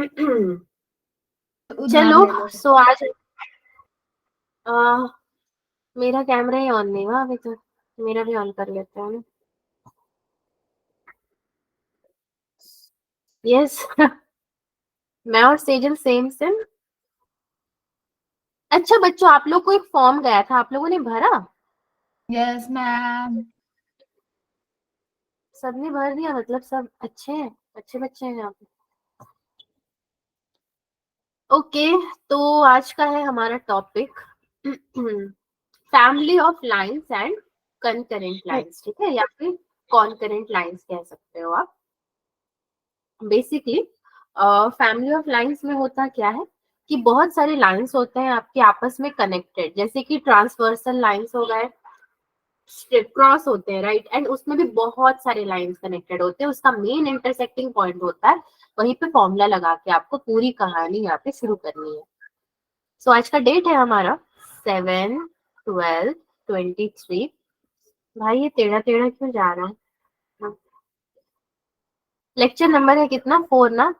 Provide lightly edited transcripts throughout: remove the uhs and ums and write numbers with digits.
उधार चलो ले लो। सो आज मेरा कैमरा ही ऑन नहीं हुआ अभी तो, मेरा भी ऑन कर लेते हैं। यस। मैं और सेजल सेम सेम। अच्छा बच्चों, आप लोग को एक फॉर्म गया था, आप लोगों ने भरा? Yes ma'am. सबने भर दिया, मतलब सब अच्छे हैं, अच्छे बच्चे हैं यहाँ पे। ओके, तो आज का है हमारा topic family of lines and concurrent lines, ठीक है, या फिर कॉन्करेंट लाइंस कह सकते हो आप। बेसिकली फैमिली ऑफ लाइंस में होता क्या है कि बहुत सारे लाइंस होते हैं आपके आपस में कनेक्टेड, जैसे कि ट्रांसवर्सल लाइंस हो गए, क्रॉस होते हैं, राइट, एंड उसमें भी बहुत सारे लाइंस कनेक्टेड होते हैं, उसका मेन इंटरसेक्टिंग पॉइंट होता है, वहीं पे फॉर्मूला लगा के आपको पूरी कहानी यहाँ पे शुरू करनी है। सो आज का डेट है हमारा 7/12/23। भाई ये टेढ़ा टेढ़ा क्यों जा रहा है? लेक्चर नंबर है कितना, 4 ना?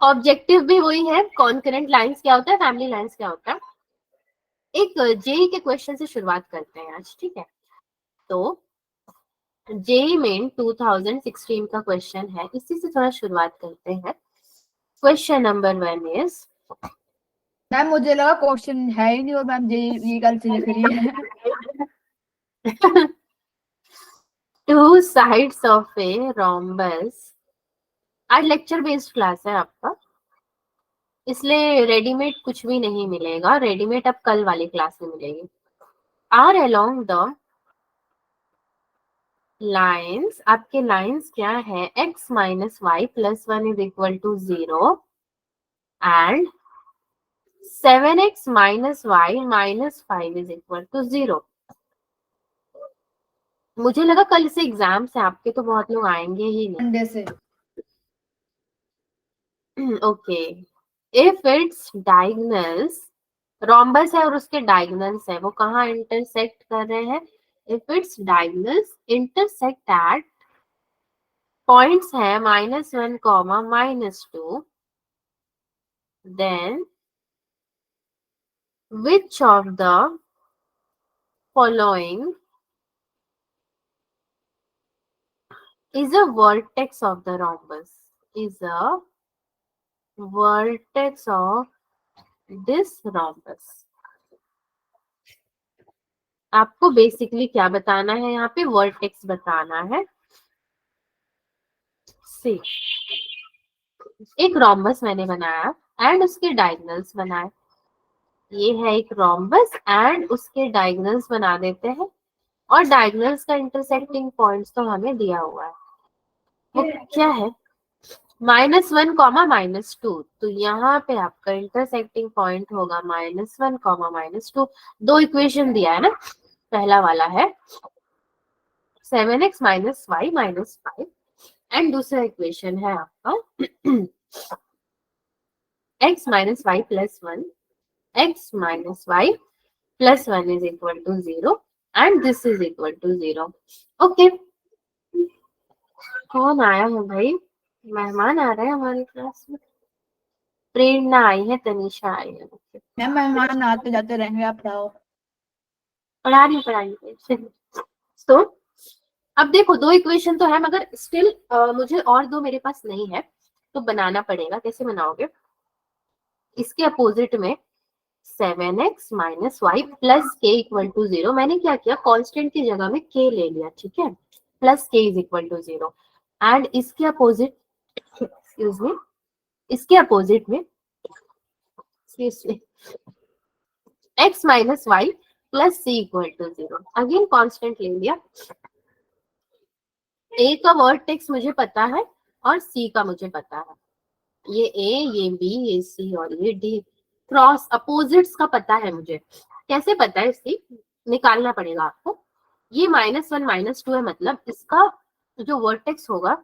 ऑब्जेक्टिव भी वही है। कॉन्करेंट लाइंस क्या होता है, फैमिली लाइंस क्या होता है। एक जेई के क्वेश्चन से शुरुआत करते हैं आज, ठीक है। तो जेई मेन 2016 का क्वेश्चन है, इसी से थोड़ा शुरुआत करते हैं। क्वेश्चन नंबर 1 इज मैम मुझे लगा क्वेश्चन है ही नहीं और मैम ये गलत लिख रही है। Two sides of a rhombus. आज लेक्चर बेस्ड क्लास है आपका, इसलिए रेडीमेड कुछ भी नहीं मिलेगा, रेडीमेड अब कल वाली क्लास में मिलेगी। आर अलोंग द लाइन्स, आपके लाइन्स क्या है, x minus Y plus 1 is equal to 0 and 7x minus Y minus 5 is equal to 0। मुझे लगा कल से एग्जाम्स है आपके, तो बहुत लोग आएंगे ही नहीं। मंडे से। Okay, if its diagonals, rhombus है और उसके डायगोनल्स है, वो कहाँ इंटरसेक्ट कर रहे हैं, if its diagonals intersect at points है -1 comma -2, then which of the following is a vertex of the rhombus, is a vertex of this rhombus। आपको बेसिकली क्या बताना है, यहाँ पे वर्टेक्स बताना है। सी, एक रोम्बस मैंने बनाया एंड उसके डायगोनल्स बनाए, ये है एक रोम्बस एंड उसके डायगोनल्स बना देते हैं, और डायगोनल्स का इंटरसेक्टिंग पॉइंट्स तो हमें दिया हुआ है, वो क्या है, -1 कॉमा -2, तो यहाँ पे आपका इंटरसेक्टिंग पॉइंट होगा -1 कॉमा -2। दो इक्वेशन दिया है ना, पहला वाला है 7x minus Y minus 5 and दूसरा इक्वेशन है आपका x minus Y plus 1, x minus Y plus 1 is equal to 0 and this is equal to 0। Okay, कौन आया है भाई, मेहमान आ रहे हैं हमारी क्लास में। प्रेरणा आई है, तनीषा आई है। मैम मेहमान आते जाते रहेंगे, आप पढ़ाओ। पढ़ानी तो अब देखो, दो इक्वेशन तो है मगर स्टिल मुझे और दो मेरे पास नहीं है, तो बनाना पड़ेगा। कैसे बनाओगे, इसके अपोजिट में 7x माइनस वाई प्लस के इक्वल टू 0, मैंने क्या किया, कांस्टेंट की जगह में k ले लिया, ठीक है, plus K is equal to 0 and इसके अपोजिट, एक्सक्यूज मी, इसके अपोजिट में x minus Y plus C equal to 0, again constant ले लिया। ए का वर्टेक्स मुझे पता है और सी का मुझे पता है, ये ए, ये बी, ये सी और ये डी, क्रॉस अपोजिट्स का पता है मुझे। कैसे पता है, सी निकालना पड़ेगा आपको। ये -1 -2 है, मतलब इसका जो वर्टेक्स होगा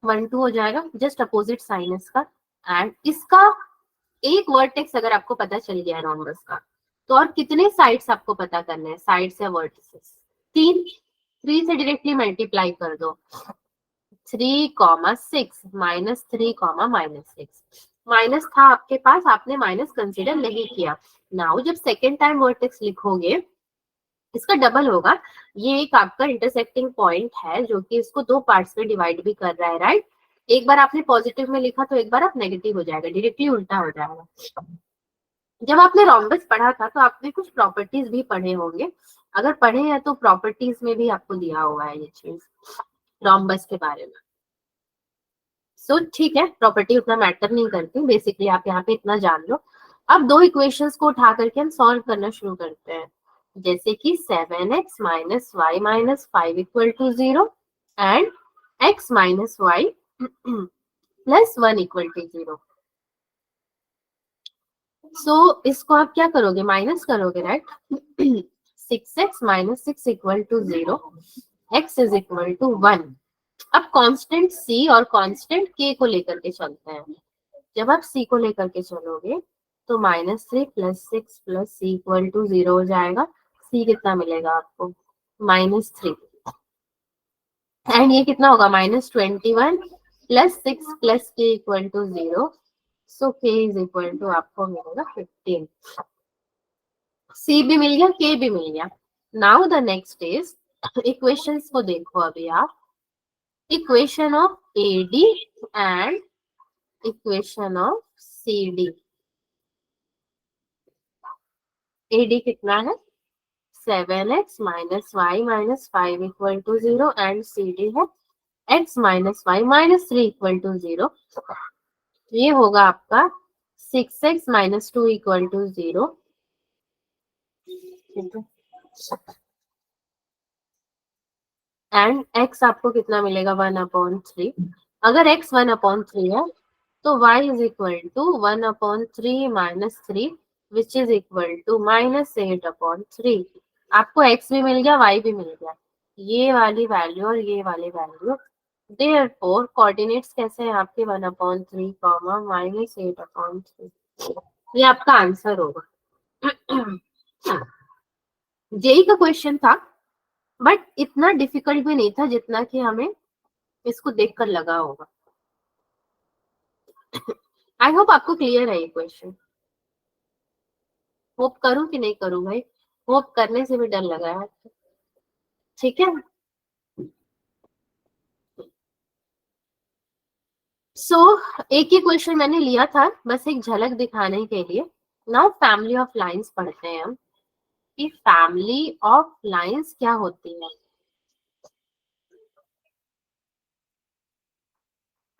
1 2 हो जाएगा, जस्ट अपोजिट साइन इसका, एंड इसका एक वर्टेक्स अगर आपको पता चल गया रोम्बस का, तो और कितने साइड्स आपको पता करने हैं, साइड्स या वर्टिसेस, 3, 3 से डायरेक्टली मल्टीप्लाई कर दो, 3,6 -3,-6 माइनस था आपके पास, आपने माइनस कंसीडर नहीं किया। नाउ जब सेकेंड टाइम वर्टेक्स लिखोगे इसका डबल होगा। ये एक आपका इंटरसेक्टिंग पॉइंट है जो कि इसको दो पार्ट्स में डिवाइड भी कर रहा है, राइट। एक बार आपने पॉजिटिव में लिखा तो एक बार आप नेगेटिव हो जाएगा, डायरेक्टली उल्टा हो जाएगा। जब आपने रोम्बस पढ़ा था तो आपने कुछ प्रॉपर्टीज भी पढ़े होंगे, अगर पढ़े हैं तो प्रॉपर्टीज में भी आपको दिया हुआ है ये चीज रोम्बस के बारे में। सो ठीक है, प्रॉपर्टी उतना मैटर नहीं करती, बेसिकली आप यहाँ पे इतना जान लो। अब दो इक्वेशंस को उठा करके हम सॉल्व करना शुरू करते हैं, जैसे कि 7x minus Y minus 5 equal to 0 and x minus Y plus 1 equal to 0। So इसको आप क्या करोगे, माइनस करोगे, right. 6x minus 6 equal to 0, x is equal to 1। अब कांस्टेंट c और कांस्टेंट k को लेकर के चलते हैं। जब आप c को लेकर के चलोगे तो -3 + 6 + c इक्वल टू 0 हो जाएगा। c कितना मिलेगा आपको, -3, एंड ये कितना होगा, -21 + 6 + k equal to 0। So k is equal to आपको मिलेगा 15। c भी मिल गया, k भी मिल गया। Now the next is equations को देखो अभी आप, equation of AD and equation of CD। AD कितना है, 7x minus Y minus 5 equal to 0 and CD है x minus Y minus 3 equal to 0। ये होगा आपका 6x minus 2 equal to 0 and x आपको कितना मिलेगा, 1/3। अगर x 1/3 है तो y is equal to 1/3 minus 3 which is equal to -8/3। आपको x भी मिल गया, y भी मिल गया, ये वाली वैल्यू और ये वाली वैल्यू। देयरफॉर कोऑर्डिनेट्स कैसे हैं आपके, 1/3 -8/3। ये आपका आंसर होगा। जेई का क्वेश्चन था बट इतना डिफिकल्ट भी नहीं था जितना कि हमें इसको देखकर लगा होगा। आई होप आपको क्लियर है ये क्वेश्चन। होप करूं कि नहीं करूं भाई, होप करने से भी डर लगा है, ठीक है। सो एक ही क्वेश्चन मैंने लिया था बस एक झलक दिखाने के लिए। नाउ फैमिली ऑफ लाइंस पढ़ते हैं हम कि फैमिली ऑफ लाइंस क्या होती है।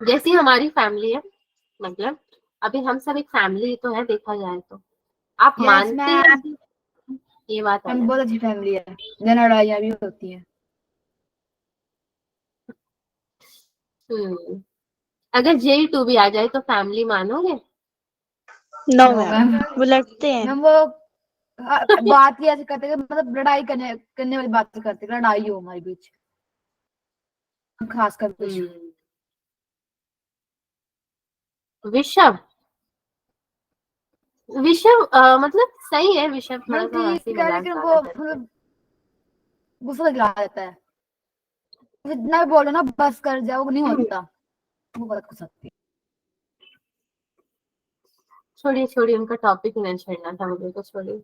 जैसी हमारी फैमिली है, मतलब अभी हम सब एक फैमिली तो है देखा जाए तो, आप यस मानते हैं मैम, कि ये बात मैम अलग बहुत अच्छी फैमिली है, जन लड़ाइयाँ भी होती हैं। है। अगर J2 भी आ जाए तो फैमिली मानोगे? नो नो मैम, मैम, वो लड़ते हैं। मैम वो बात ही ऐसे करते हैं, मतलब लड़ाई करने करने वाली बात करते हैं, लड़ाई हो हमारे बीच, खासकर कुछ। विषव, विषव मतलब सही है, विषव थोड़ा मैम सा हंसी ठीक है, मजाक लेकिन ज्यादा वो करते हैं। मतलब गुस्सा दिला देता है, जितना भी बोलो ना बस कर जाओ, वो नहीं होता, वो बहुत गुस्सा आती है। छोड़िए छोड़िए, उनका टॉपिक ही नहीं छेड़ना था मुझे, तो छोड़िए।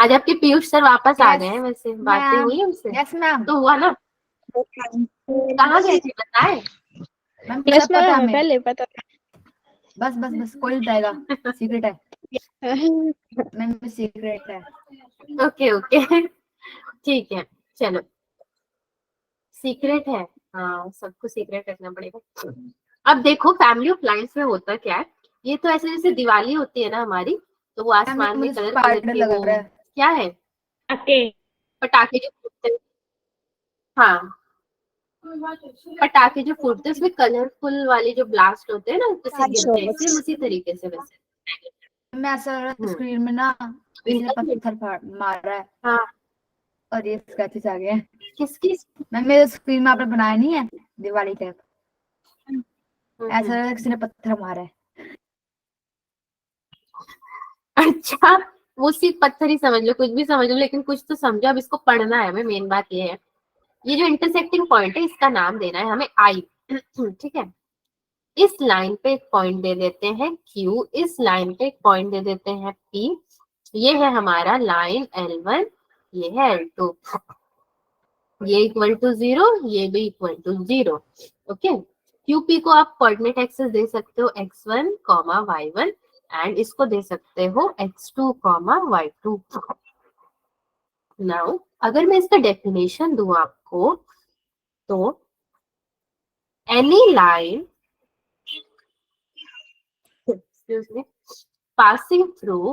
आज आपके पीयूष सर वापस आ गए हैं, वैसे बातें मैम, हुई उनसे यस मैम, तो हुआ ना, कहाँ गए थे बताए? मैम यस सब पता है मैम, हमें, पहले पता बस बस बस कोई नहीं बताएगा, सीक्रेट है था। मैम, सीक्रेट है। ओके ओके, ठीक है, चलो, सीक्रेट है, हाँ सबको सीक्रेट रखना पड़ेगा। अब देखो फैमिली ऑफ लाइन्स में होता क्या है, ये तो ऐसे जैसे दिवाली होती है ना हमारी, तो वो मैम आसमान में मुझे कलर कलर स्पाइडर के लग वो रहा है। क्या है, ओके। पटाखे जो फूटते हैं, हाँ पटाखे जो फूटते हैं उसमें कलरफुल वाले जो ब्लास्ट होते हैं ना, जैसे गिरते हैं, सेम उसी तरीके से वैसे। मैं ऐसा स्क्रीन में ना किसी ने हम्म, पत्थर मारा है हाँ और ये स्क्रैचेस आ गए हैं। किसकी, मैम मेरे स्क्रीन में आपने बनाया नहीं है दिवाली टाइप, ऐसा हम्म, लग रहा है किसी ने पत्थर मारा है। अच्छा वो सिर्फ पत्थर ही समझ लो, कुछ भी समझ लो, लेकिन कुछ तो समझो। अब इसको पढ़ना है हमें, मेन बात ये है। ये जो इंटरसेक्टिंग पॉइंट है इसका नाम देना है हमें आई। ठीक है, इस लाइन पे एक पॉइंट दे देते हैं Q, इस लाइन पे एक पॉइंट दे देते हैं P। ये है हमारा लाइन L1, ये है L2, ये इक्वल टू 0, ये भी इक्वल टू 0। ओके, QP को आप कोऑर्डिनेट एक्सेस दे सकते हो x1, y1 एंड इसको दे सकते हो x2, y2। नाउ अगर मैं इसका डेफिनेशन दूं आपको, तो any line excuse me passing through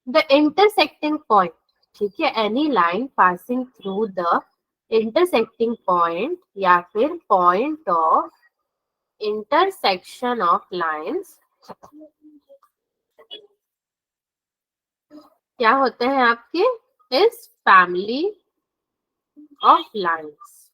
the intersecting point, ठीक है, any line passing through the intersecting point या फिर point of intersection of lines क्या होते हैं आपके, इस फैमिली ऑफ लाइंस।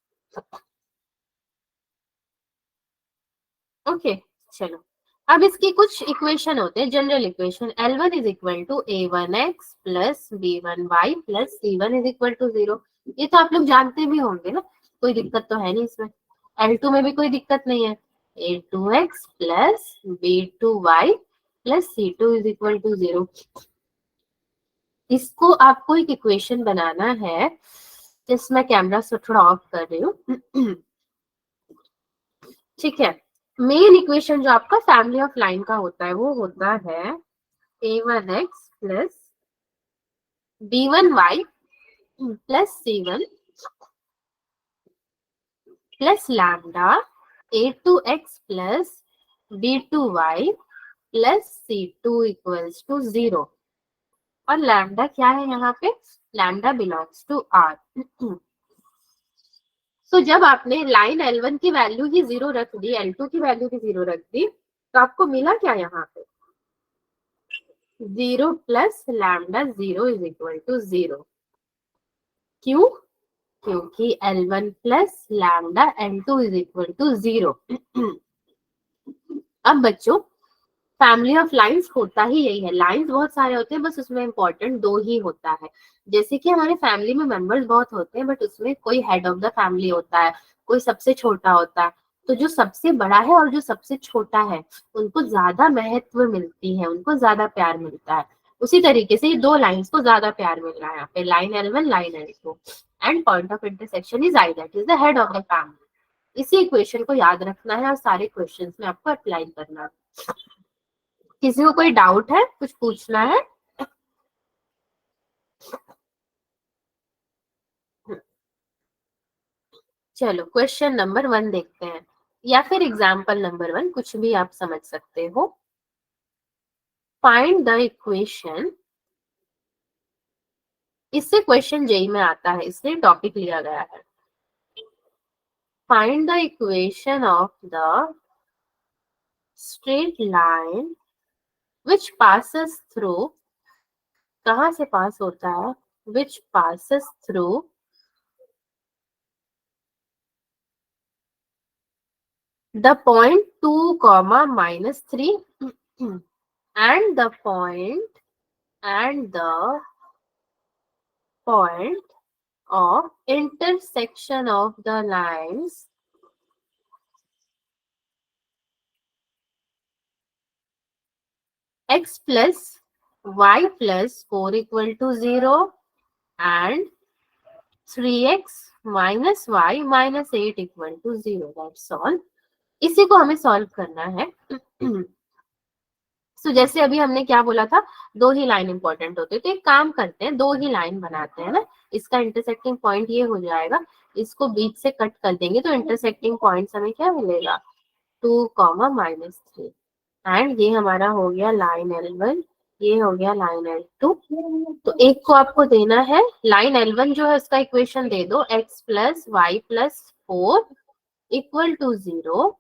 ओके, चलो अब इसकी कुछ इक्वेशन होते हैं, general equation. L1 is equal to A1x plus B1y plus C1 is equal to 0। ये तो आप लोग जानते भी होंगे ना, कोई दिक्कत तो है नहीं इसमें। L2 में भी कोई दिक्कत नहीं है, A2x plus B2y plus C2 is equal to 0। इसको आपको एक इक्वेशन बनाना है, जिसमें कैमरा से थोड़ा ऑफ कर रही हूँ। ठीक है, मेन इक्वेशन जो आपका फैमिली ऑफ लाइन का होता है वो होता है A1x plus B1y plus C1 plus lambda A2x plus B2y plus C2 equals to 0। और लैम्डा क्या है यहाँ पे, लैम्डा बिलोंग्स टू R। तो जब आपने लाइन L1 की वैल्यू ही 0 रख दी, L2 की वैल्यू भी 0 रख दी, तो आपको मिला क्या यहाँ पे, 0 plus lambda 0 is equal to 0। क्यों, क्योंकि L1 plus lambda L2 is equal to 0। अब बच्चों फैमिली ऑफ लाइंस होता ही यही है, लाइंस बहुत सारे होते हैं, बस उसमें इंपॉर्टेंट 2 ही होता है। जैसे कि हमारे फैमिली में मेंबर्स बहुत होते हैं, बट उसमें कोई हेड ऑफ द फैमिली होता है, कोई सबसे छोटा होता है। तो जो सबसे बड़ा है और जो सबसे छोटा है उनको ज्यादा महत्व मिलती है, उनको ज्यादा प्यार मिलता है। उसी तरीके से ये 2 लाइंस को ज्यादा प्यार मिल रहा है यहाँ पे, line L1, line L2 and point of intersection is I, that is the head of the family. इसी इक्वेशन को याद रखना है और सारे क्वेश्चंस में आपको अप्लाई करना है। किसी को कोई डाउट है, कुछ पूछना है? चलो क्वेश्चन नंबर 1 देखते हैं, या फिर एग्जाम्पल नंबर 1, कुछ भी आप समझ सकते हो। फाइंड द इक्वेशन, इससे क्वेश्चन जेई में आता है, इसलिए टॉपिक लिया गया है। Find the equation of the straight line which passes through, कहाँ से पास होता है, विच passes through the point 2, -3 and the point of intersection of the lines x plus y plus 4 equal to 0 and 3x minus y minus 8 equal to 0. That's all. इसी को हमें solve करना है। तो जैसे अभी हमने क्या बोला था, 2 ही लाइन इंपॉर्टेंट होते हैं, तो एक काम करते हैं, 2 ही लाइन बनाते हैं ना। इसका इंटरसेक्टिंग पॉइंट ये हो जाएगा, इसको बीच से कट कर देंगे तो इंटरसेक्टिंग पॉइंट हमें क्या मिलेगा, 2, -3 एंड ये हमारा हो गया लाइन L1, ये हो गया लाइन L2। तो एक को आपको देना है, लाइन L1 जो है उसका इक्वेशन दे दो, x plus Y plus 4 equal to 0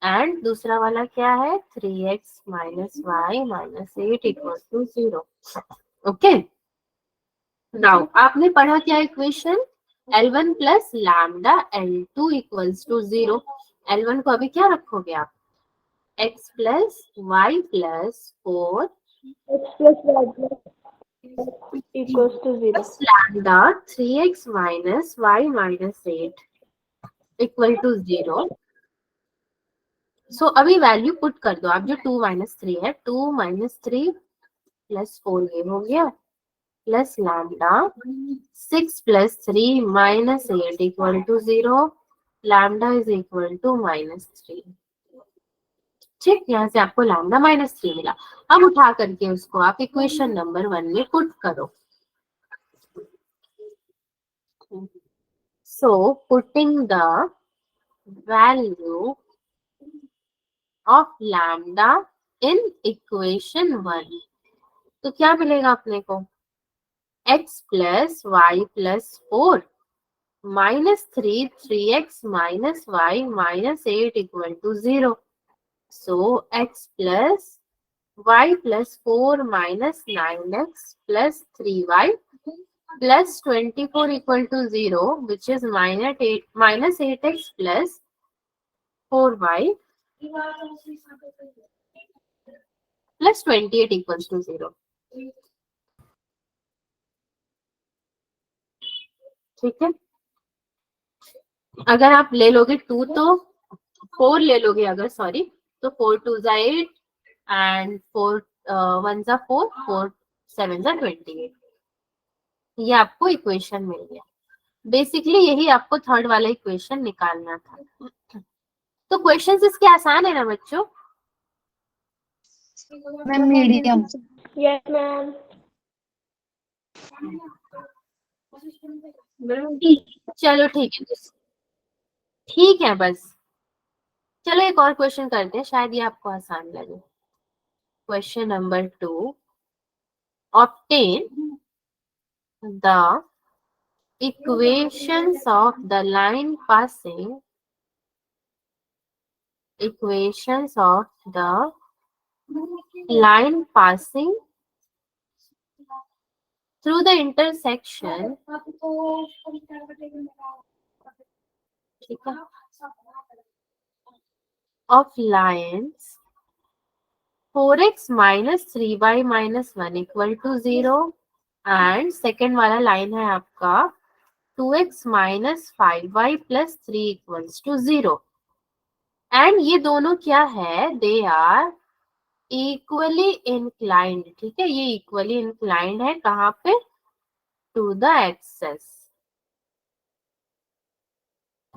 and दूसरा वाला क्या है, 3x minus Y minus 8 equal to 0। Okay, now आपने पढ़ा क्या equation, L1 plus lambda L2 equals to 0। L1 को अभी क्या रखोगे आप, x plus Y plus 4 x plus y plus equals to 0. Plus lambda 3x minus y minus 8 equal to 0. So अभी value put कर दो आप, जो 2 माइनस 3 है, 2 माइनस 3 प्लस 4 ये हो गया, plus lambda 6 plus 3 minus 8 equal to 0. Lambda is equal to -3. ठीक, यहाँ से आपको लैम्डा -3 मिला. अब उठा करके उसको आप इक्वेशन नंबर 1 में पुट करो. So putting the value of lambda in equation 1, तो क्या मिलेगा अपने को? x plus y plus 4 minus 3 3x minus y minus 8 equal to 0. So x plus y plus 4 minus 9x plus 3y plus 24 equal to 0, which is minus 8x plus 4y plus 28 equals to 0. ठीक है, अगर आप ले लोगे 2 तो 4 ले लोगे, अगर सॉरी तो 4 2 जा 8 एंड 4 1 जा 4, 4 7 जा 28. ये आपको इक्वेशन मिल गया. बेसिकली यही आपको थर्ड वाला इक्वेशन निकालना था. तो क्वेश्चंस इसके आसान है ना बच्चों? Ma'am medium. Yes, ma'am. चलो ठीक है, ठीक है बस. चलो एक और क्वेश्चन करते हैं, शायद ये आपको आसान लगे. Question number 2. Obtain the equations of the line passing through the intersection, ठीक है, of lines 4x minus 3y minus 1 equal to 0 and second वाला लाइन है आपका 2x minus 5y plus 3 equals to 0. And ये दोनों क्या है? They are equally inclined. ठीक है, ये इक्वली इंक्लाइंड है कहाँ पे? To the axis.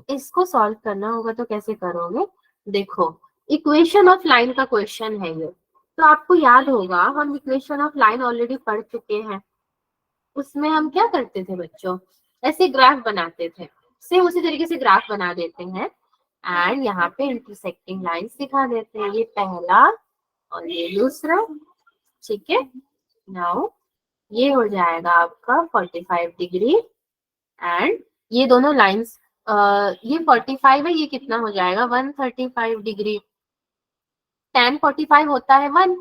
इसको सॉल्व करना होगा तो कैसे करोगे? देखो, इक्वेशन ऑफ लाइन का क्वेश्चन है ये, तो आपको याद होगा हम इक्वेशन ऑफ लाइन ऑलरेडी पढ़ चुके हैं. उसमें हम क्या करते थे बच्चों? ऐसे ग्राफ बनाते थे. सेम उसी तरीके से ग्राफ बना देते हैं एंड यहाँ पे इंटरसेक्टिंग लाइंस दिखा देते हैं. ये पहला और ये दूसरा. ठीक है, नाउ ये हो जाएगा आपका 45 डिग्री एंड ये दोनों लाइंस, ये 45 है, ये कितना हो जाएगा? 135 डिग्री. tan 45 होता है 1,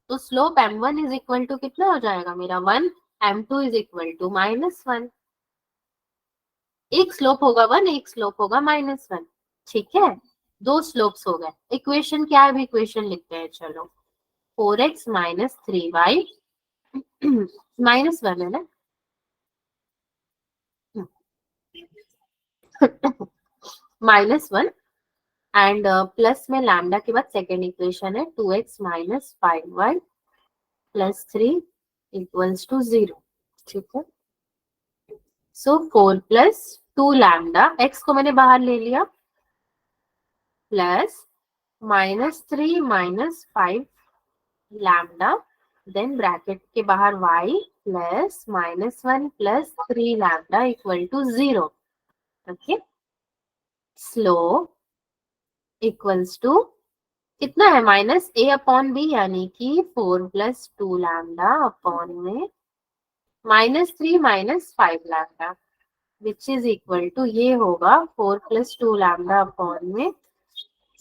तो slope m1 is equal to कितना हो जाएगा मेरा? 1. m2 is equal to -1. एक स्लोप होगा 1, एक स्लोप होगा -1. ठीक है, दो स्लोप्स हो गए. इक्वेशन क्या है? इक्वेशन लिखते हैं. चलो, 4x minus 3y -1 है ना, -1 एंड प्लस में लैम्डा के बाद सेकेंड इक्वेशन है 2x minus 5y plus 3 equals to 0. ठीक है, सो 4 plus 2 लैम्डा, x को मैंने बाहर ले लिया, plus -3 minus 5 lambda, then bracket के बाहर y plus -1 plus 3 lambda equal to 0. Okay, slope equals to कितना है? -a/b, यानी कि 4 plus 2 लैम्डा अपॉन में -3 minus 5 lambda, which is equal to ये होगा 4 plus 2 लैम्डा अपॉन में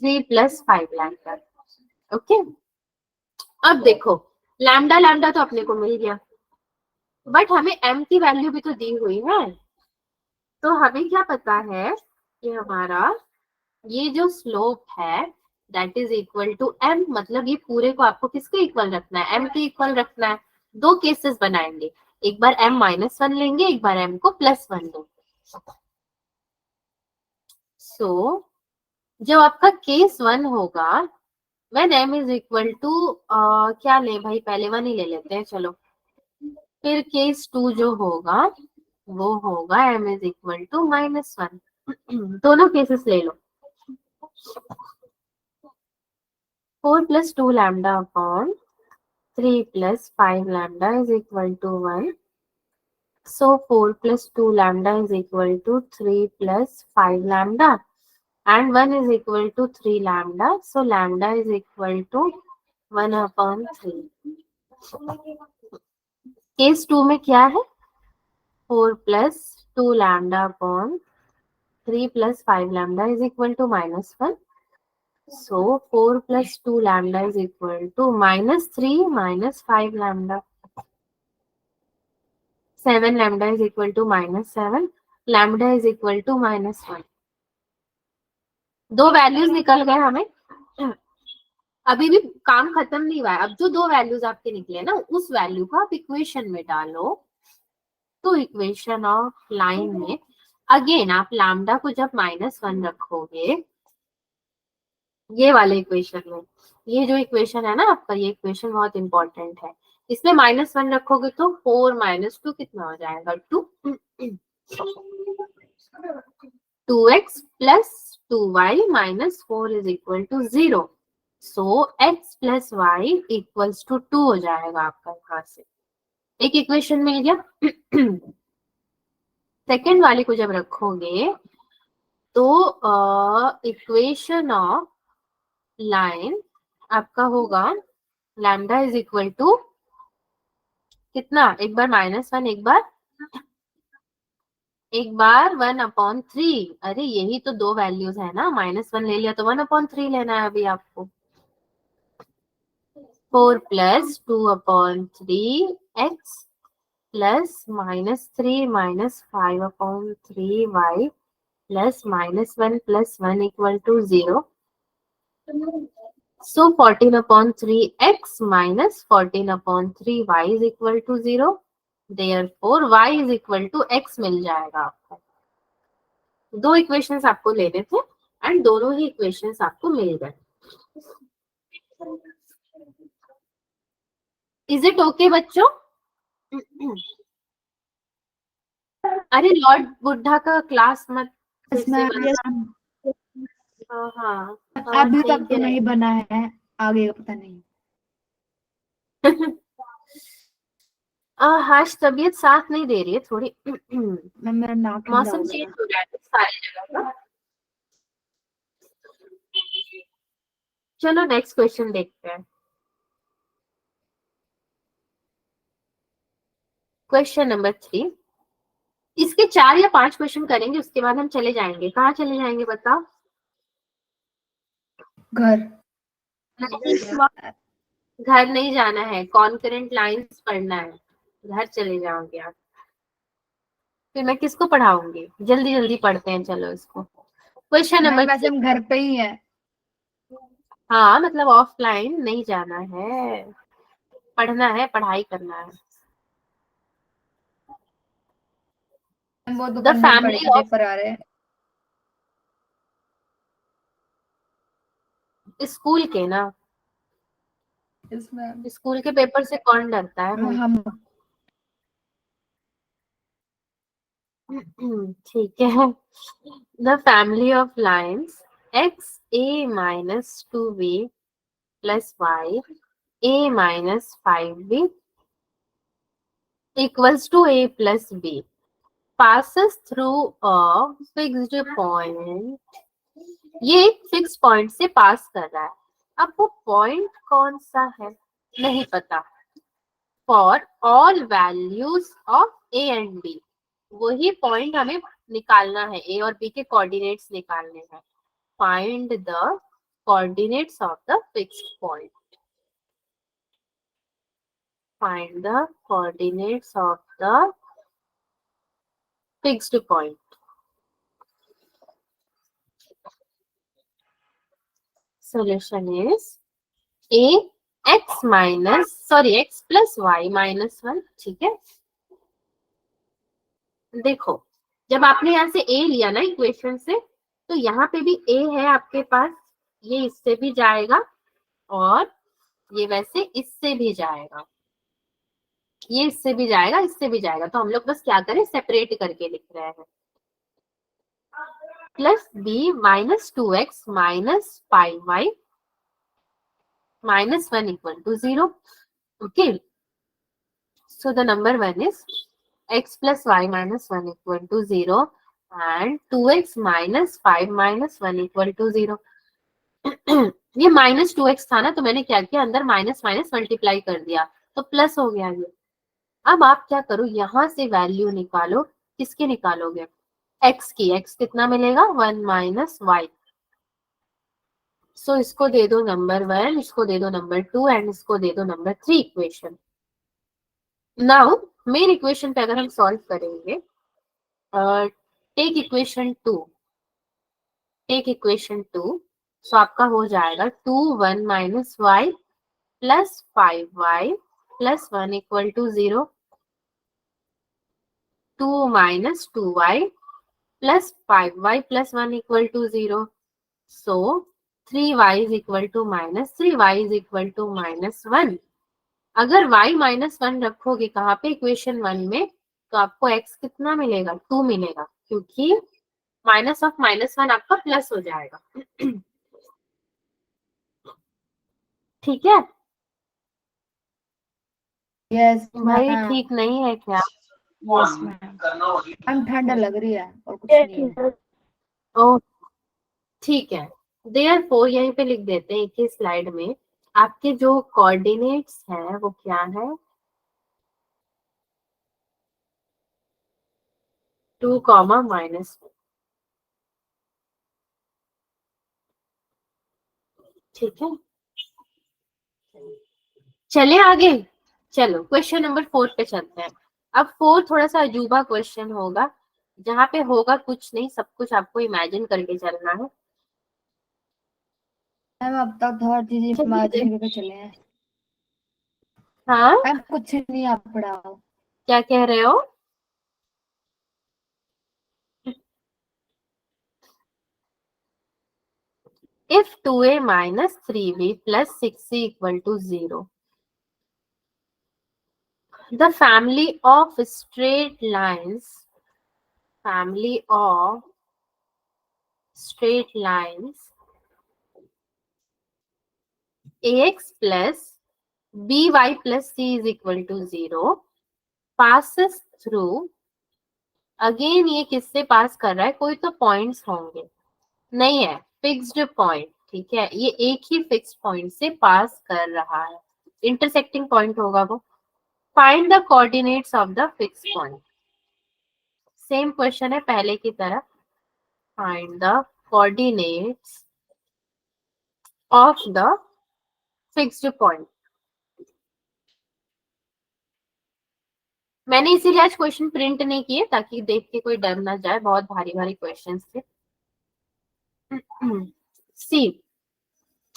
3 plus 5 लैम्डा. ओके, अब देखो लैम्डा लैम्डा तो अपने को मिल गया, बट हमें m की वैल्यू भी तो दी हुई है. तो हमें क्या पता है कि हमारा ये जो स्लोप है that is equal to m, मतलब ये पूरे को आपको किसके इक्वल रखना है? m के इक्वल रखना है. दो केसेस बनाएंगे, एक बार m -1 लेंगे, एक बार m को +1 लेंगे। सो जब आपका केस 1 होगा, when m is equal to क्या ले भाई, पहले 1 ही ले लेते हैं चलो। फिर केस 2 जो होगा वो होगा m इज इक्वल टू -1। दोनों केसेस ले लो। 4 + 2 lambda upon 3 + 5 lambda is equal to 1। So 4 + 2 lambda is equal to 3 + 5 lambda, and 1 is equal to 3 lambda. So lambda is equal to 1/3. Case 2 में क्या है? 4 + 2 lambda upon 3 + 5 lambda is equal to -1. So 4 + 2 lambda is equal to -3 - 5 lambda. 7 lambda is equal to -7. Lambda is equal to -1. दो values निकल गए हमें। अभी भी काम खत्म नहीं हुआ है। अब जो दो वैल्यूज आपके निकले ना, उस वैल्यू को आप इक्वेशन में डालो। तो इक्वेशन ऑफ लाइन में अगेन आप लैम्डा को जब -1 रखोगे, ये वाले इक्वेशन में, ये जो इक्वेशन है ना आपका, ये इक्वेशन बहुत इंपॉर्टेंट है। इसमें -1 रखोगे तो 4 - 2 कितना हो जाएगा? 2। 2x + 2y - 4 is equal to 0। So x + y equals to 2 हो जाएगा आपका। यहाँ से एक इक्वेशन मिल गया। सेकेंड वाले को जब रखोगे तो इक्वेशन ऑफ लाइन आपका होगा लैम्डा इज इक्वल टू कितना? एक बार -1, एक बार 1/3। अरे यही तो दो वैल्यूज है ना, -1 ले लिया तो 1/3 लेना है अभी आपको। 4 + 2/3x plus -3 - 5/3y plus -1 + 1 equal to 0। So 14/3x - 14/3y is equal to 0. Therefore y is equal to x मिल जाएगा आपको। दो इक्वेशंस आपको लेने थे एंड दोनों ही इक्वेशंस आपको मिल गए। इज इट ओके बच्चों? अरे लॉर्ड बुद्धा का क्लास मत फिर से बना। हाँ अभी तक ठीक तो है। नहीं बना है, आगे का पता नहीं। आज तबीयत साथ नहीं दे रही है थोड़ी। मेरा नाक ठंडा मौसम हो चेंज गया। हो रहा है सारी जगह का। चलो नेक्स्ट क्वेश्चन देखते हैं। Question number 3। इसके 4 या 5 क्वेश्चन करेंगे, उसके बाद हम चले जाएंगे। कहाँ चले जाएंगे बताओ? घर। घर नहीं जाना है, कॉन्करेंट लाइंस पढ़ना है। घर चले जाओगे आप, फिर मैं किसको पढ़ाऊंगी? जल्दी जल्दी पढ़ते हैं चलो इसको। क्वेश्चन मैम नंबर वैसे हम घर पे ही है। हाँ मतलब ऑफलाइन नहीं जाना है, पढ़ना है, पढ़ाई करना है। वो तो द करना ही फैमिली पड़ेगा, ऑफ पेपर आ रहे हैं। स्कूल के ना, इसमें स्कूल के पेपर से कौन डरता है भाई? हम ठीक है। The family of lines xa - 2b plus y a - 5b equals to a plus b passes through a fixed point. ये एक फिक्स पॉइंट से पास कर रहा है। अब वो पॉइंट कौन सा है नहीं पता। For all values of a and b, वही पॉइंट हमें निकालना है। a और b के कोऑर्डिनेट्स निकालने हैं। Find the coordinates of the fixed point. Find the coordinates of the fixed point. Solution is x plus y - 1। ठीक है, देखो, जब आपने यहाँ से a लिया ना इक्वेशन से, तो यहाँ पे भी a है आपके पास, ये इससे भी जाएगा और ये वैसे इससे भी जाएगा, ये इससे भी जाएगा, इससे भी जाएगा। तो हम लोग बस क्या करें, सेपरेट करके लिख रहे हैं। Plus b minus 2x minus 5y minus 1 equal to 0. Okay. So the number 1 is x plus y minus 1 equal to 0 and 2x minus 5 minus 1 equal to 0. ये माइनस 2x था ना, तो मैंने क्या किया, अंदर माइनस माइनस मल्टीप्लाई कर दिया तो प्लस हो गया ये। अब आप क्या करो, यहां से वैल्यू निकालो। किसकी निकालोगे, x की। x कितना मिलेगा, 1 माइनस वाई। सो इसको दे दो नंबर 1, इसको दे दो नंबर 2 एंड इसको दे दो number 3 equation. Now main equation पे अगर हम सॉल्व करेंगे, take equation 2, take equation 2, so आपका हो जाएगा 2 1 minus Y plus 5y plus 1 equal to 0, 2 minus 2y plus 5y plus 1 equal to 0, so 3y is equal to minus 3y is equal to minus 1। अगर y minus 1 रखोगे कहाँ पे, equation 1 में, तो आपको x कितना मिलेगा, 2 मिलेगा, क्योंकि माइनस ऑफ माइनस 1 आपका प्लस हो जाएगा। ठीक है यस भाई, मैम। ठीक नहीं है क्या? यस मैम, ठंड लग रही है और कुछ Yes, नहीं है। ma'am. ओ ठीक है, देयरफॉर यहीं पे लिख देते हैं एक ही स्लाइड में। आपके जो कोऑर्डिनेट्स हैं वो क्या है, 2 कॉमा माइनस। ठीक है, चले आगे। चलो क्वेश्चन नंबर 4 पे चलते हैं। अब 4 थोड़ा सा अजूबा क्वेश्चन होगा, जहाँ पे होगा कुछ नहीं, सब कुछ आपको इमेजिन करके चलना है। मैम अब तक तो हर चीज इमेजिन करके चले हैं। हाँ, मैम कुछ नहीं आप पढ़ाओ। क्या कह रहे हो? If 2a minus 3b plus 6c equal to 0, the family of straight lines ax plus by plus c is equal to 0 passes through, again ये किससे पास कर रहा है, कोई तो पॉइंट्स होंगे, नहीं है, फिक्स्ड पॉइंट। ठीक है, ये एक ही फिक्स्ड पॉइंट से पास कर रहा है, इंटरसेक्टिंग पॉइंट होगा वो। Find the coordinates of the fixed point. Same question है पहले की तरह, find the coordinates of the fixed point. मैंने इसीलिए आज क्वेश्चन प्रिंट नहीं किए ताकि देख के कोई डर ना जाए, बहुत भारी भारी क्वेश्चन थे। सी,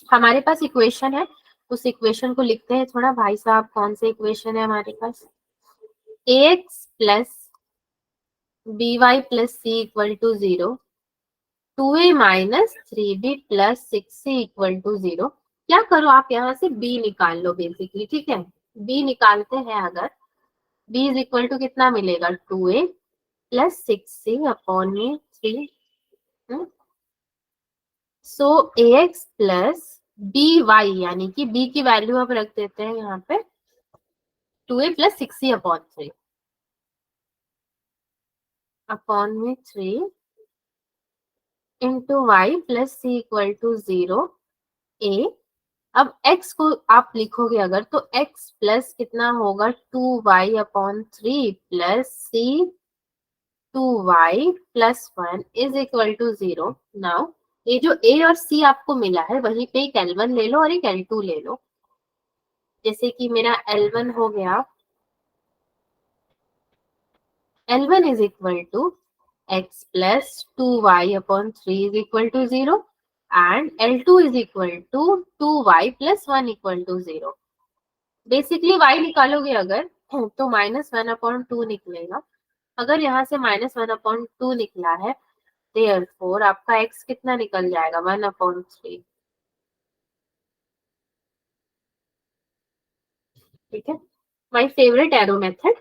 हमारे पास इक्वेशन है, उस इक्वेशन को लिखते हैं थोड़ा। भाई साहब कौन से इक्वेशन है हमारे पास, ax plus by plus c equal to 0, 2a minus 3b plus 6c equal to 0। क्या करो आप यहाँ से b निकाल लो बेसिकली। ठीक है, b निकालते हैं अगर, b इज इक्वल टू कितना मिलेगा, 2a प्लस 6c अपॉन में 3। सो ax प्लस by, यानी कि b की वैल्यू अब रख देते हैं यहाँ पे 2a plus 6c upon 3 upon में 3 into y plus C equal to 0 a। अब x को आप लिखोगे अगर, तो x प्लस कितना होगा, 2y upon 3 plus c 2y plus 1 is equal to 0। Now ये जो a और c आपको मिला है, वहीं पे एक L1 ले लो और एक L2 ले लो। जैसे कि मेरा L1 हो गया, L1 is equal to x plus 2y upon 3 is equal to 0 and L2 is equal to 2y plus 1 equal to 0। Basically y निकालोगे अगर, तो -1/2 निकलेगा, अगर यहाँ से -1/2 निकला है, देयरफॉर आपका x कितना निकल जाएगा, 1/3। ठीक है, my favourite arrow method.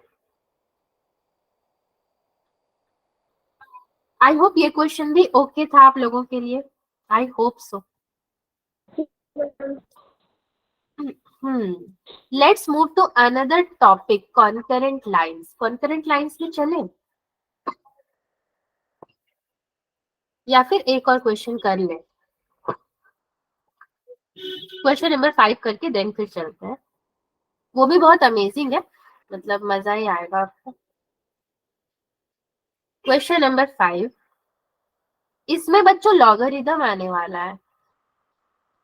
I hope ये क्वेश्चन भी ओके था आप लोगों के लिए, I hope so. Let's move to another topic, concurrent lines. Concurrent lines में चले या फिर एक और क्वेश्चन कर ले, क्वेश्चन नंबर 5 करके देन फिर चलते हैं। वो भी बहुत अमेजिंग है, मतलब मजा ही आएगा आपको। क्वेश्चन नंबर 5, इसमें बच्चों लॉगरिदम आने वाला है।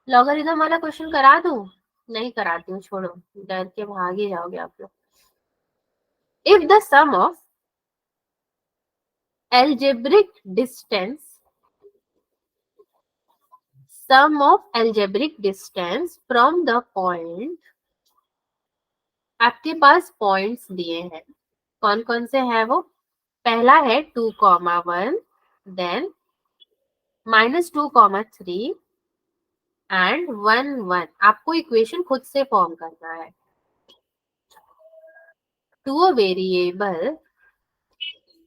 लॉगरिदम वाला क्वेश्चन करा दूं? नहीं कराती हूँ, छोड़ो, डर के भाग ही जाओगे आप लोग। If the sum of algebraic distance from the point, आपके पास पॉइंट्स दिए हैं, कौन कौन से हैं वो? पहला है 2,1, देन -2,3 एंड 1,1। आपको इक्वेशन खुद से फॉर्म करना है। टू अ वेरिएबल,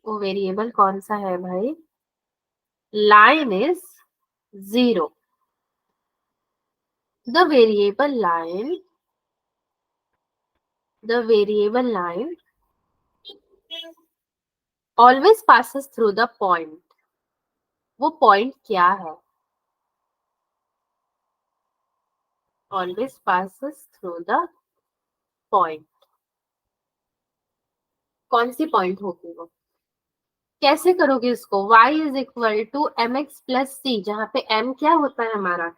वो वेरिएबल कौन सा है भाई? Line is 0। The variable line always passes through the point। वो पॉइंट क्या है? Always passes through the point। कौन सी पॉइंट होगी वो? कैसे करोगे इसको? y is equal to mx plus C, जहां पे m क्या होता है हमारा?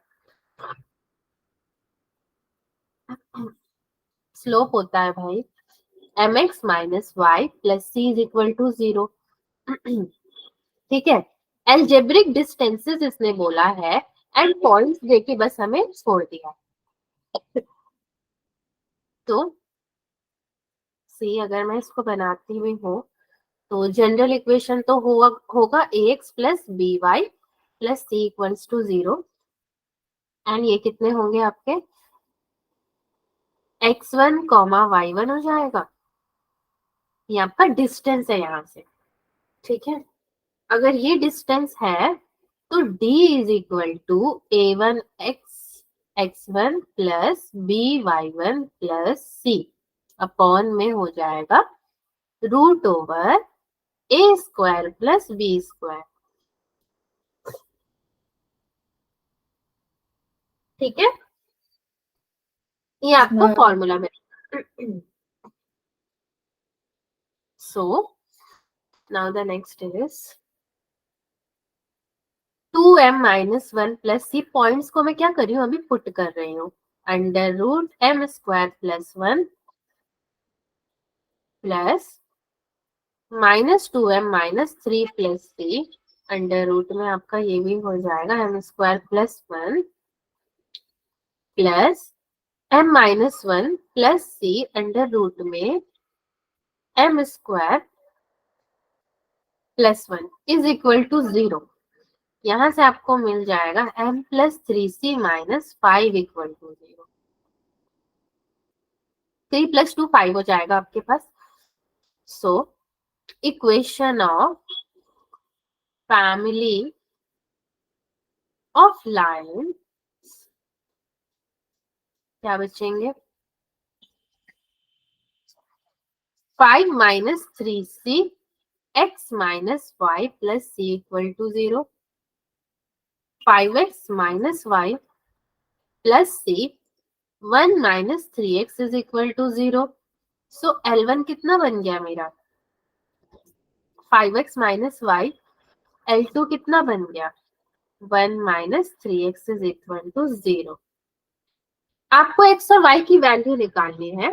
स्लोप होता है भाई। mx minus Y plus c is equal to 0। ठीक है, एल्जेब्रिक डिस्टेंसेस इसने बोला है एंड पॉइंट्स देके बस हमें छोड़ दिया। तो सी अगर मैं इसको बनाती हुई हूँ तो जनरल इक्वेशन तो होगा ax plus b y plus c equals to 0। And ये कितने होंगे आपके? x1, y1 हो जाएगा। ये आपका डिस्टेंस है यहाँ से। ठीक है, अगर ये डिस्टेंस है तो d is equal to a1 x1 plus by1 plus c upon में हो जाएगा √ओवर a² प्लस b²। ठीक है, ये आपको फॉर्मूला मिलेगा। So now the next is 2m minus 1 plus c. Points को मैं क्या कर रही हूँ अभी? पुट कर रही हूँ। √m² plus 1 plus -2m minus 3 plus C, under root में आपका ये भी हो जाएगा m² plus 1 plus m minus 1 plus C under root में m² plus 1 is equal to 0। यहाँ से आपको मिल जाएगा m plus 3c minus 5 equal to 0। 3 plus 2 5 हो जाएगा आपके पास। So equation of family of line क्या बचेंगे? 5 minus 3c x minus y plus c equal to 0। 5x minus y plus c 1 minus 3x is equal to 0। So L1 कितना बन गया मेरा? 5x minus y। L2 कितना बन गया? 1 minus 3x is equal to 0। आपको x और y की वैल्यू निकालनी है।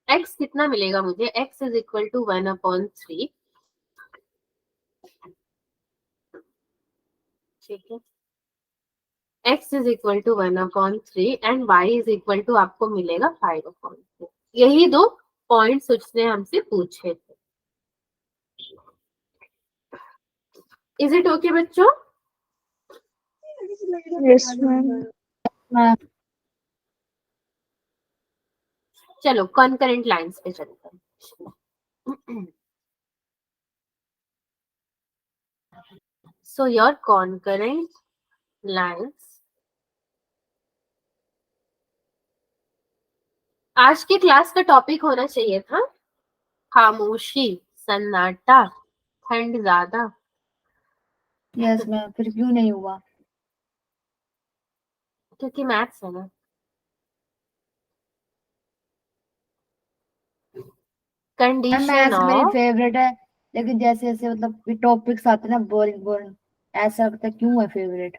x कितना मिलेगा मुझे? x is equal to 1/3। ठीक है, x is equal to 1/3 and y is equal to आपको मिलेगा 5/3। यही दो पॉइंट्स उसने हमसे पूछे थे। इज इट ओके बच्चों? Yes, ma'am. हाँ, चलो कॉन्करेंट लाइंस पे चलते हैं. So your concurrent lines. आज की क्लास का टॉपिक होना चाहिए था खामोशी, सन्नाटा, ठंड ज्यादा. यस मैम, फिर क्यों नहीं हुआ? क्योंकि मैथ्स है ना. कंडीशन मैथ्स मेरी ऑफ फेवरेट है, लेकिन जैसे जैसे मतलब टॉपिक्स आते हैं ना बोरिंग बोरिंग, ऐसा लगता है क्यों है फेवरेट।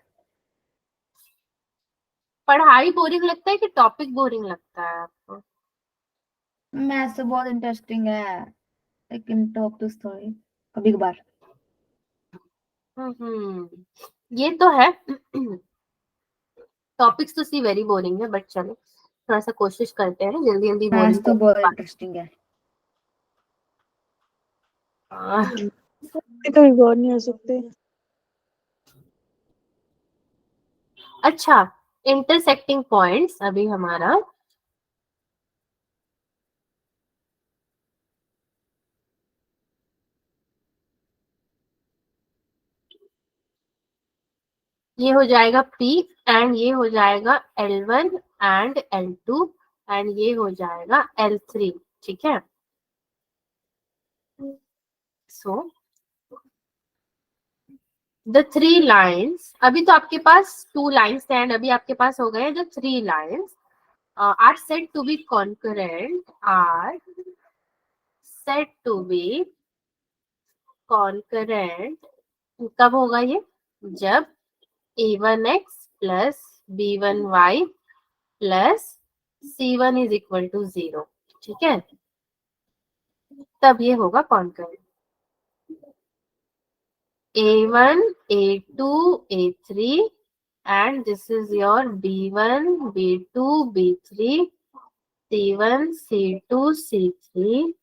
पढ़ाई बोरिंग लगता है कि टॉपिक बोरिंग लगता है आपको? मैथ्स तो बहुत इंटरेस्टिंग है, लेकिन टॉपिक्स थोड़ी कभी कभार। ये तो है. टॉपिक्स तो सी वेरी बोरिंग है, बट चलो थोड़ा सा कोशिश करते हैं जल्दी जल्दी मैथ्स तो बहुत बोरिंग. इंटरेस्टिंग है। कभी बोर नहीं हो सकते। अच्छा, इंटरसेक्टिंग पॉइंट्स अभी हमारा ये हो जाएगा P एंड ये हो जाएगा L1 एंड L2 एंड ये हो जाएगा L3. ठीक है. सो द थ्री लाइन्स, अभी तो आपके पास 2 लाइन्स थे एंड अभी आपके पास हो गए जो 3 lines are said to be concurrent, are said to be concurrent. कब होगा ये? जब a1x plus b1y plus c1 is equal to 0. ठीक है, तब ये होगा concurrent. a1 a2 a3 and this is your b1 b2 b3 c1 c2 c3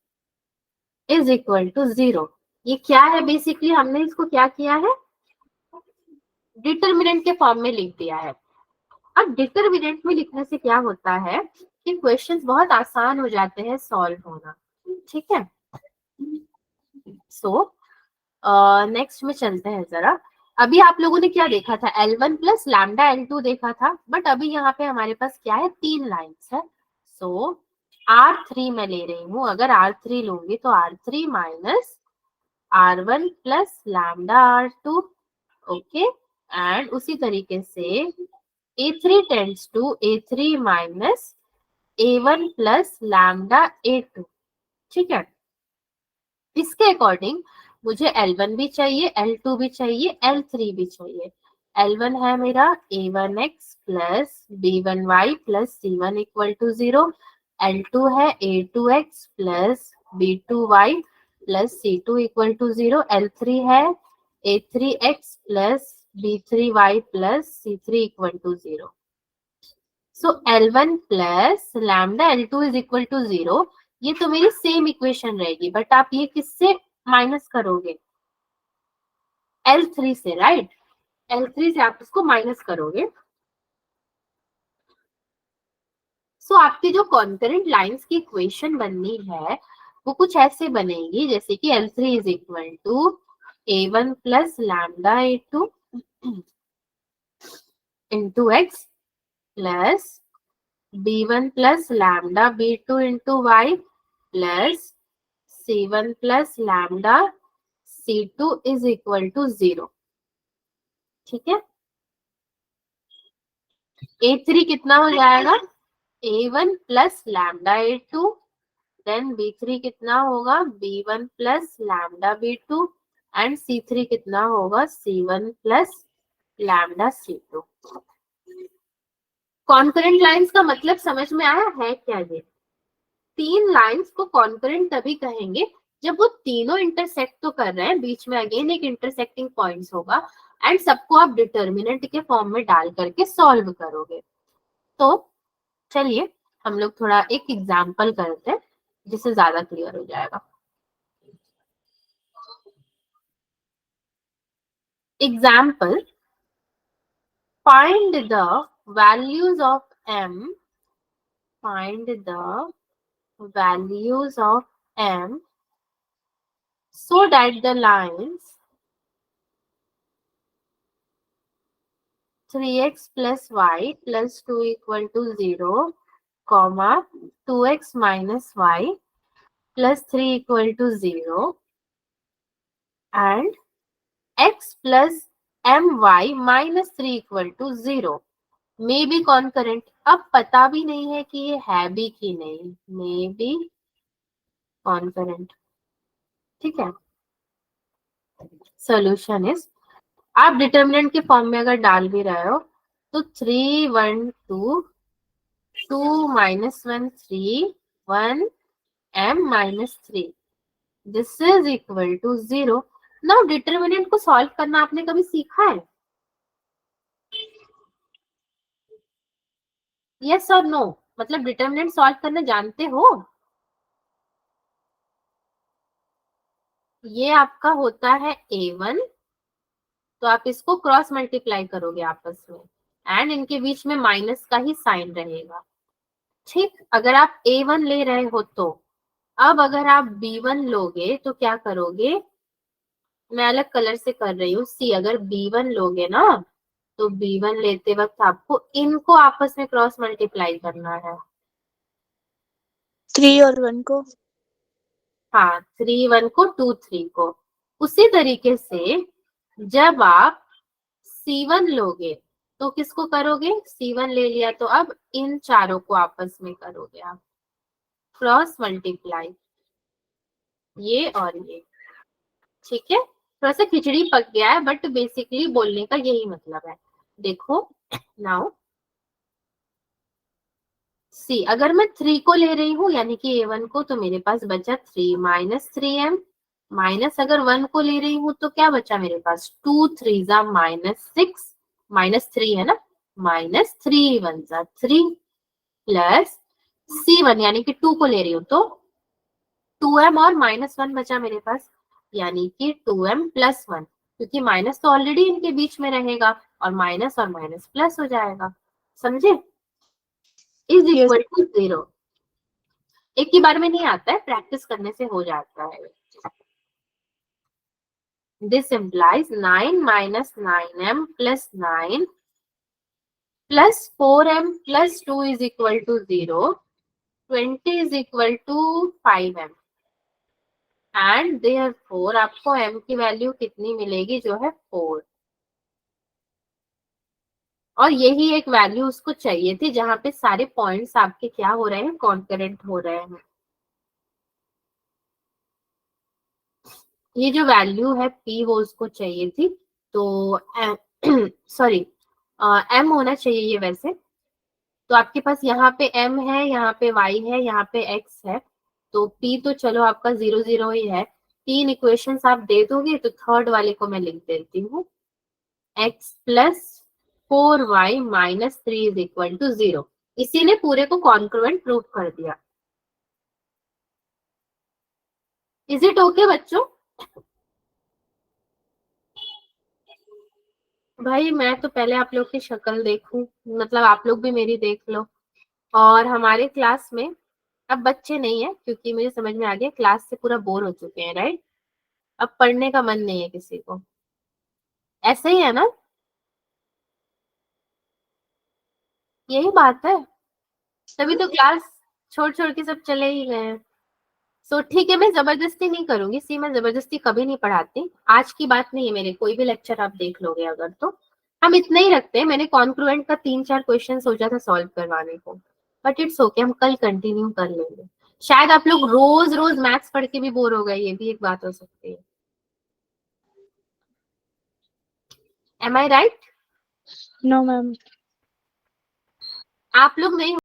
is equal to 0. ये क्या है? बेसिकली हमने इसको क्या किया है, डिटर्मिनेंट के फॉर्म में लिख दिया है. अब डिटर्मिनेंट में लिखने से क्या होता है कि क्वेश्चंस बहुत आसान हो जाते हैं सॉल्व होना. ठीक है. सो नेक्स्ट में चलते हैं जरा. अभी आप लोगों ने क्या देखा था? L1 प्लस लैम्डा L2 देखा था, बट अभी यहाँ पे हमारे पास क्या है? 3 लाइन्स है. सो R3 मैं ले रही हूँ. अगर R3 लूंगी तो R3 minus R1 plus lambda R2. Okay. And उसी तरीके से A3 tends to A3 minus A1 plus lambda A2. ठीक है. इसके अकॉर्डिंग मुझे L1 भी चाहिए, L2 भी चाहिए, L3 भी चाहिए. L1 है मेरा A1x plus B1y plus C1 equal to 0. L2 है A2x plus B2y plus C2 equal to 0. L3 है A3x plus B3y plus C3 equal to 0. So L1 plus lambda L2 is equal to 0. ये तो मेरी same equation रहेगी, but आप ये किससे minus करोगे? L3 से, राइट? L3 से आप इसको माइनस करोगे. सो आपकी जो कॉन्करेंट लाइंस की इक्वेशन बननी है वो कुछ ऐसे बनेगी, जैसे कि L3 is equal to A1 plus lambda A2 into x plus B1 plus lambda B2 into y plus C1 plus lambda C2 is equal to 0. ठीक है. A3 कितना हो जाएगा? A1 plus lambda A2. Then B3 कितना होगा? B1 plus lambda B2 and C3 कितना होगा? C1 plus lambda C2. Concurrent lines का मतलब समझ में आया है क्या? ये 3 लाइंस को कॉन्करेंट तभी कहेंगे जब वो तीनों इंटरसेक्ट तो कर रहे हैं, बीच में अगेन एक इंटरसेक्टिंग पॉइंट्स होगा एंड सबको आप डिटर्मिनेंट के फॉर्म में डाल करके सॉल्व करोगे. तो चलिए हम लोग थोड़ा एक एग्जांपल करते हैं जिससे ज्यादा क्लियर हो जाएगा. Example, find the values of m, find the values of m so that the lines 3x plus y plus 2 equal to 0, comma 2x minus y plus 3 equal to 0 and x plus my minus 3 equal to 0 may be concurrent. अब पता भी नहीं है कि ये है भी कि नहीं, may be concurrent. ठीक है. सोल्यूशन इज, आप डिटर्मिनेंट के फॉर्म में अगर डाल भी रहे हो तो 3 1 2 2 minus 1 3 1 m minus 3 this is equal to 0. Now determinant को सॉल्व करना आपने कभी सीखा है? यस और नो, मतलब डिटर्मिनेंट सॉल्व करना जानते हो? ये आपका होता है a1, तो आप इसको क्रॉस मल्टीप्लाई करोगे आपस में एंड इनके बीच में माइनस का ही साइन रहेगा. ठीक, अगर आप a1 ले रहे हो तो अब अगर आप b1 लोगे तो क्या करोगे? मैं अलग कलर से कर रही हूँ. सी, अगर b1 लोगे ना तो b1 लेते वक्त आपको इनको आपस में क्रॉस मल्टीप्लाई करना है. 3 और 1 को. हाँ, 3 1 को 2 3 को. उसी तरीके से जब आप C1 लोगे तो किसको करोगे? C1 ले लिया तो अब इन चारों को आपस में करोगे आप क्रॉस मल्टीप्लाई, ये और ये. ठीक है, थोड़ा सा खिचड़ी पक गया है बट बेसिकली बोलने का यही मतलब है. देखो नाउ सी, अगर मैं 3 को ले रही हूँ यानी कि a1 को, तो मेरे पास बचा 3 माइनस 3m माइनस अगर 1 को ले रही हूँ तो क्या बचा मेरे पास? 2 3 जा माइनस 6 माइनस 3 है ना, माइनस 3 1 जा 3 प्लस C1 यानी कि 2 को ले रही हूँ तो 2m और माइनस 1 बचा मेरे पास यानी कि 2m प्लस 1, क्योंकि माइनस तो ऑलरेडी इनके बीच में रहेगा और माइनस प्लस हो जाएगा. समझे? Is Yes. Equal to 0. एक ही बार में नहीं आता है, प्रैक्टिस करने से हो जाता है. This implies 9 minus 9m plus 9 plus 4m plus 2 is equal to 0, 20 is equal to 5m and therefore आपको m की वैल्यू कितनी मिलेगी? जो है 4. और यही एक वैल्यू उसको चाहिए थी जहां पे सारे पॉइंट्स आपके क्या हो रहे हैं? कॉन्करेंट हो रहे हैं. ये जो वैल्यू है p वो उसको चाहिए थी, तो सॉरी m होना चाहिए ये वैसे. तो आपके पास यहाँ पे m है, यहाँ पे y है, यहाँ पे x है, तो p तो चलो आपका 0 0 ही है. 3 इक्वेशंस आप दे दोगे तो थर्ड वाले को मैं लिख देती हूँ, x plus 4y minus 3 is equal to 0. इसी ने पूरे को कॉन्क्रुएंट प्रूव कर दिया. इज इट ओके बच्चों? भाई मैं तो पहले आप लोग की शक्ल देखूं, मतलब आप लोग भी मेरी देख लो. और हमारे क्लास में अब बच्चे नहीं है क्योंकि मुझे समझ में आ गया क्लास से पूरा बोर हो चुके हैं, राइट? अब पढ़ने का मन नहीं है किसी को, ऐसा ही है ना? यही बात है, तभी तो क्लास छोड़ छोड़ के सब चले ही गए हैं. सो ठीक है, मैं जबरदस्ती नहीं करूंगी. सी, मैं जबरदस्ती कभी नहीं पढ़ाती, आज की बात नहीं है. मेरे कोई भी लेक्चर आप देख लोगे अगर, तो हम इतना ही रखते हैं. मैंने कॉन्क्रुएंट का 3 4 क्वेश्चन सोचा था सॉल्व करवाने को, बट इट्स ओके, हम कल कंटिन्यू कर लेंगे. शायद आप लोग रोज रोज मैथ्स पढ़ के भी बोर हो गए, ये भी एक बात हो सकती है. एम आई राइट? No, ma'am. आप लोग नहीं